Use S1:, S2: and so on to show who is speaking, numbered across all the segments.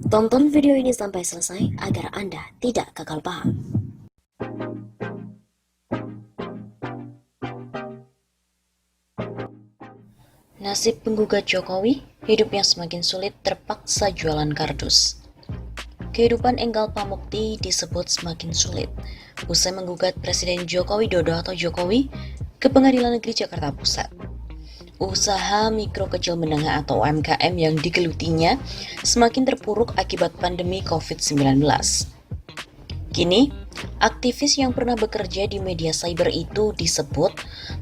S1: Tonton video ini sampai selesai agar Anda tidak gagal paham. Nasib penggugat Jokowi, hidupnya semakin sulit terpaksa jualan kardus. Kehidupan Enggal Pamukti disebut semakin sulit usai menggugat Presiden Joko Widodo atau Jokowi ke Pengadilan Negeri Jakarta Pusat. Usaha mikro kecil menengah atau UMKM yang digelutinya semakin terpuruk akibat pandemi COVID-19. Kini, aktivis yang pernah bekerja di media cyber itu disebut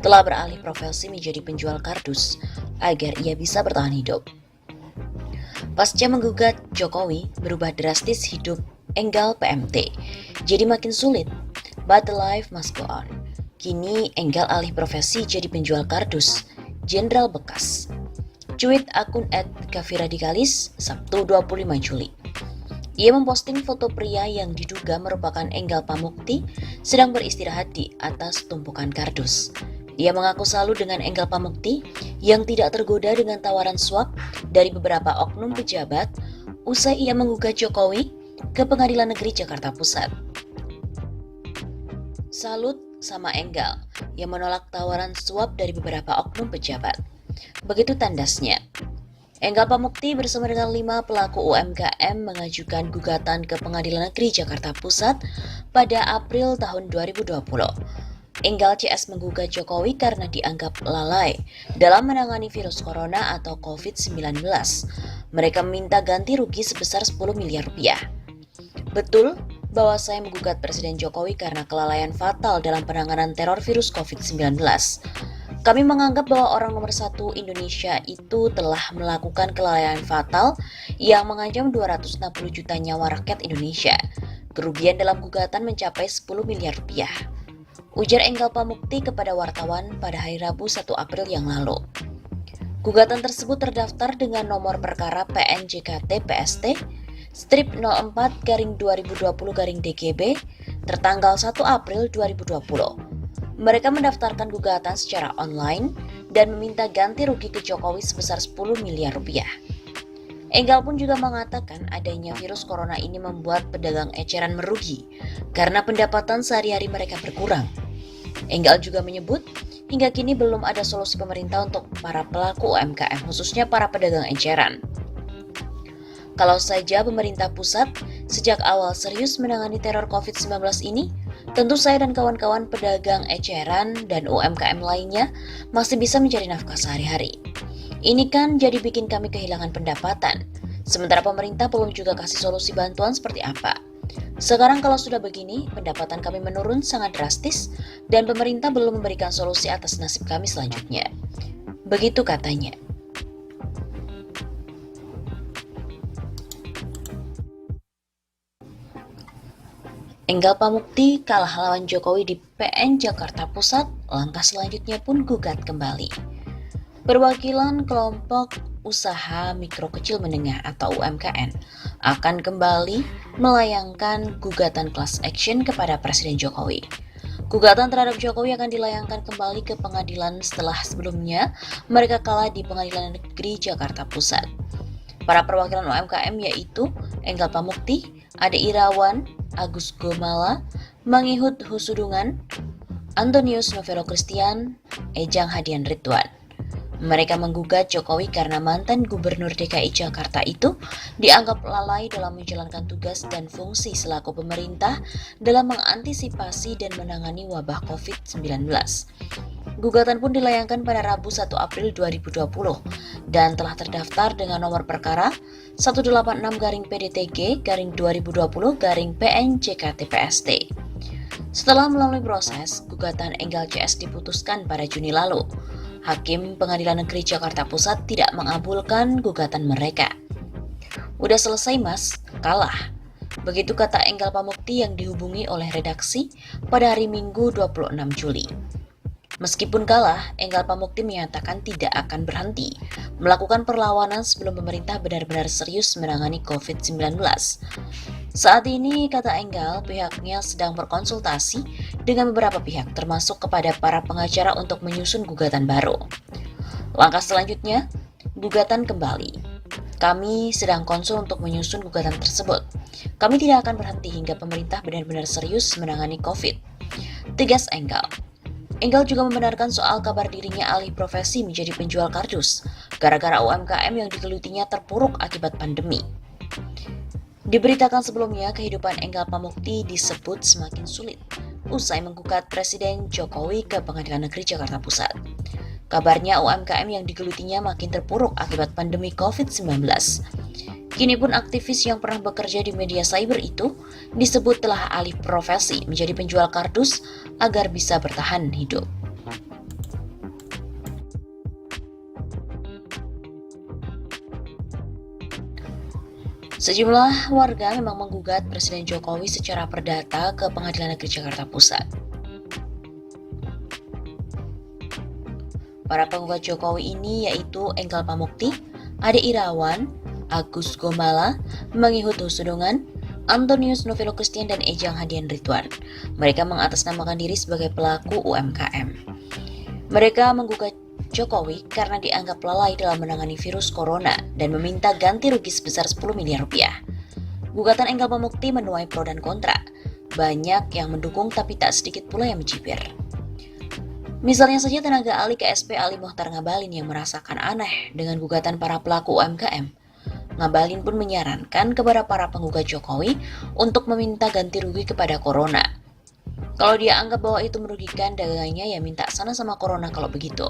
S1: telah beralih profesi menjadi penjual kardus agar ia bisa bertahan hidup. Pasca menggugat Jokowi, berubah drastis hidup Enggal PMT, jadi makin sulit. But the life must go on. Kini Enggal alih profesi jadi penjual kardus, jenderal bekas. Cuit akun @kafiradikalis Sabtu 25 Juli. Ia memposting foto pria yang diduga merupakan Enggal Pamukti sedang beristirahat di atas tumpukan kardus. Ia mengaku salut dengan Enggal Pamukti yang tidak tergoda dengan tawaran suap dari beberapa oknum pejabat usai ia menggugat Jokowi ke Pengadilan Negeri Jakarta Pusat. Salut sama Enggal yang menolak tawaran suap dari beberapa oknum pejabat. Begitu tandasnya. Enggal Pamukti bersama dengan 5 pelaku UMKM mengajukan gugatan ke Pengadilan Negeri Jakarta Pusat pada April tahun 2020. Enggal CS menggugat Jokowi karena dianggap lalai dalam menangani virus corona atau COVID-19. Mereka meminta ganti rugi sebesar 10 miliar rupiah. Betul bahwa saya menggugat Presiden Jokowi karena kelalaian fatal dalam penanganan teror virus COVID-19. Kami menganggap bahwa orang nomor 1 Indonesia itu telah melakukan kelalaian fatal yang mengancam 260 juta nyawa rakyat Indonesia. Kerugian dalam gugatan mencapai 10 miliar rupiah. Ujar Enggal Pamukti kepada wartawan pada hari Rabu 1 April yang lalu. Gugatan tersebut terdaftar dengan nomor perkara PNJKT PST strip 04/2020/DGB tertanggal 1 April 2020. Mereka mendaftarkan gugatan secara online dan meminta ganti rugi ke Jokowi sebesar 10 miliar rupiah. Enggal pun juga mengatakan adanya virus corona ini membuat pedagang eceran merugi karena pendapatan sehari-hari mereka berkurang. Enggal juga menyebut hingga kini belum ada solusi pemerintah untuk para pelaku UMKM, khususnya para pedagang eceran. Kalau saja pemerintah pusat sejak awal serius menangani teror COVID-19 ini, tentu saya dan kawan-kawan pedagang eceran dan UMKM lainnya masih bisa mencari nafkah sehari-hari. Ini kan jadi bikin kami kehilangan pendapatan, sementara pemerintah belum juga kasih solusi bantuan seperti apa. Sekarang kalau sudah begini, pendapatan kami menurun sangat drastis dan pemerintah belum memberikan solusi atas nasib kami selanjutnya. Begitu katanya. Enggal Pamukti kalah lawan Jokowi di PN Jakarta Pusat, langkah selanjutnya pun gugat kembali. Perwakilan kelompok usaha mikro kecil menengah atau UMKM akan kembali melayangkan gugatan class action kepada Presiden Jokowi. Gugatan terhadap Jokowi akan dilayangkan kembali ke pengadilan setelah sebelumnya mereka kalah di Pengadilan Negeri Jakarta Pusat. Para perwakilan UMKM yaitu Enggal Pamukti, Ade Irawan, Agus Gomala, Mangihut Husudungan, Antonius Novelo Christian, Ejang Hadian Ridwan. Mereka menggugat Jokowi karena mantan Gubernur DKI Jakarta itu dianggap lalai dalam menjalankan tugas dan fungsi selaku pemerintah dalam mengantisipasi dan menangani wabah COVID-19. Gugatan pun dilayangkan pada Rabu 1 April 2020 dan telah terdaftar dengan nomor perkara 186-PDTG-2020-PNJKT-PST. Setelah melalui proses, gugatan Enggal CS diputuskan pada Juni lalu. Hakim Pengadilan Negeri Jakarta Pusat tidak mengabulkan gugatan mereka. Udah selesai mas, kalah. Begitu kata Enggal Pamukti yang dihubungi oleh redaksi pada hari Minggu 26 Juli. Meskipun kalah, Enggal Pamukti menyatakan tidak akan berhenti melakukan perlawanan sebelum pemerintah benar-benar serius menangani COVID-19. Saat ini, kata Enggal, pihaknya sedang berkonsultasi dengan beberapa pihak, termasuk kepada para pengacara untuk menyusun gugatan baru. Langkah selanjutnya, gugatan kembali. Kami sedang konsul untuk menyusun gugatan tersebut. Kami tidak akan berhenti hingga pemerintah benar-benar serius menangani COVID. Tegas Enggal. Enggal juga membenarkan soal kabar dirinya alih profesi menjadi penjual kardus, gara-gara UMKM yang digelutinya terpuruk akibat pandemi. Diberitakan sebelumnya, kehidupan Enggal Pamukti disebut semakin sulit usai menggugat Presiden Jokowi ke Pengadilan Negeri Jakarta Pusat. Kabarnya UMKM yang digelutinya makin terpuruk akibat pandemi COVID-19. Kini pun aktivis yang pernah bekerja di media cyber itu disebut telah alih profesi menjadi penjual kardus agar bisa bertahan hidup. Sejumlah warga memang menggugat Presiden Jokowi secara perdata ke Pengadilan Negeri Jakarta Pusat. Para penggugat Jokowi ini yaitu Enggal Pamukti, Ade Irawan, Agus Gomala, Mangihut Husudongan, Antonius Novelo Christian, dan Ejang Hadian Ridwan. Mereka mengatasnamakan diri sebagai pelaku UMKM. Mereka menggugat Jokowi karena dianggap lalai dalam menangani virus corona dan meminta ganti rugi sebesar 10 miliar rupiah. Gugatan Enggal Pamukti menuai pro dan kontra. Banyak yang mendukung tapi tak sedikit pula yang mencibir. Misalnya saja tenaga ahli KSP Ali Mohtar Ngabalin yang merasakan aneh dengan gugatan para pelaku UMKM. Ngabalin pun menyarankan kepada para penggugat Jokowi untuk meminta ganti rugi kepada Corona. Kalau dia anggap bahwa itu merugikan dagangannya, ya minta sana sama Corona kalau begitu.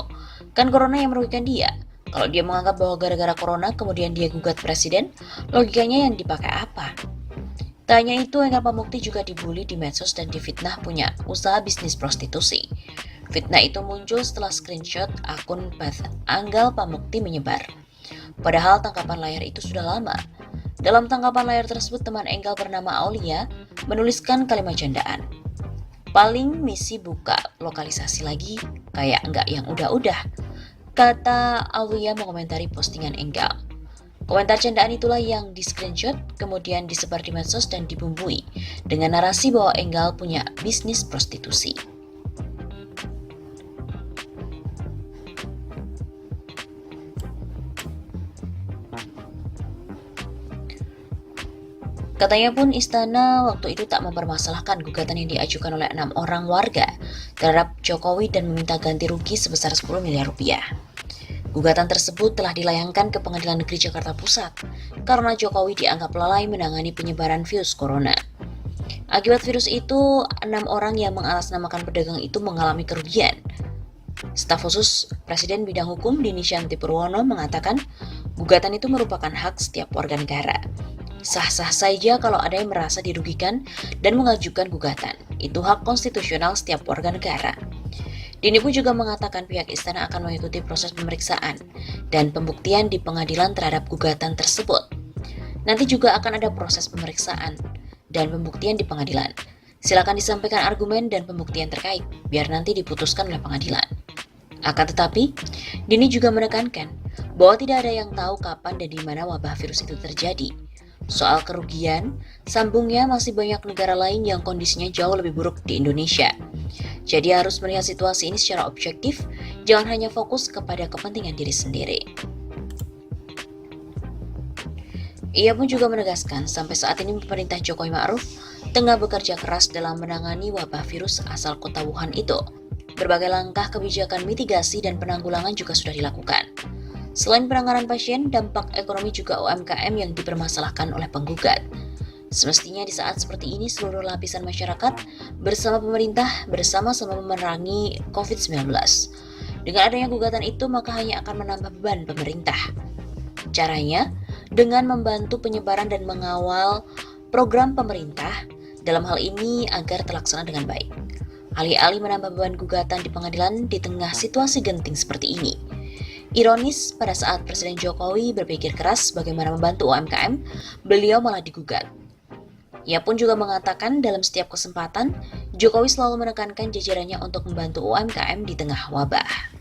S1: Kan Corona yang merugikan dia. Kalau dia menganggap bahwa gara-gara Corona kemudian dia gugat presiden, logikanya yang dipakai apa? Tak hanya itu, Enggal Pamukti juga dibully di medsos dan difitnah punya usaha bisnis prostitusi. Fitnah itu muncul setelah screenshot akun Beth Enggal Pamukti menyebar. Padahal tangkapan layar itu sudah lama. Dalam tangkapan layar tersebut, teman Enggal bernama Aulia menuliskan kalimat candaan. Paling misi buka lokalisasi lagi, kayak enggak yang udah-udah, kata Aulia mengomentari postingan Enggal. Komentar candaan itulah yang di-screenshot, kemudian disebar di medsos dan dibumbui dengan narasi bahwa Enggal punya bisnis prostitusi. Katanya pun istana waktu itu tak mempermasalahkan gugatan yang diajukan oleh 6 orang warga terhadap Jokowi dan meminta ganti rugi sebesar 10 miliar rupiah. Gugatan tersebut telah dilayangkan ke Pengadilan Negeri Jakarta Pusat karena Jokowi dianggap lalai menangani penyebaran virus corona. Akibat virus itu, 6 orang yang mengatasnamakan pedagang itu mengalami kerugian. Staf khusus Presiden Bidang Hukum Dini Shanti Purwono mengatakan gugatan itu merupakan hak setiap warga negara. Sah-sah saja kalau ada yang merasa dirugikan dan mengajukan gugatan. Itu hak konstitusional setiap warga negara. Dini pun juga mengatakan pihak istana akan mengikuti proses pemeriksaan dan pembuktian di pengadilan terhadap gugatan tersebut. Nanti juga akan ada proses pemeriksaan dan pembuktian di pengadilan. Silakan disampaikan argumen dan pembuktian terkait, biar nanti diputuskan oleh pengadilan. Akan tetapi, Dini juga menekankan bahwa tidak ada yang tahu kapan dan di mana wabah virus itu terjadi. Soal kerugian, sambungnya masih banyak negara lain yang kondisinya jauh lebih buruk di Indonesia. Jadi harus melihat situasi ini secara objektif, jangan hanya fokus kepada kepentingan diri sendiri. Ia pun juga menegaskan sampai saat ini pemerintah Jokowi Ma'ruf tengah bekerja keras dalam menangani wabah virus asal kota Wuhan itu. Berbagai langkah kebijakan mitigasi dan penanggulangan juga sudah dilakukan. Selain penanganan pasien, dampak ekonomi juga UMKM yang dipermasalahkan oleh penggugat. Semestinya di saat seperti ini seluruh lapisan masyarakat bersama pemerintah bersama-sama memerangi COVID-19. Dengan adanya gugatan itu maka hanya akan menambah beban pemerintah. Caranya dengan membantu penyebaran dan mengawal program pemerintah dalam hal ini agar terlaksana dengan baik. Alih-alih menambah beban gugatan di pengadilan di tengah situasi genting seperti ini. Ironis, pada saat Presiden Jokowi berpikir keras bagaimana membantu UMKM, beliau malah digugat. Ia pun juga mengatakan dalam setiap kesempatan, Jokowi selalu menekankan jajarannya untuk membantu UMKM di tengah wabah.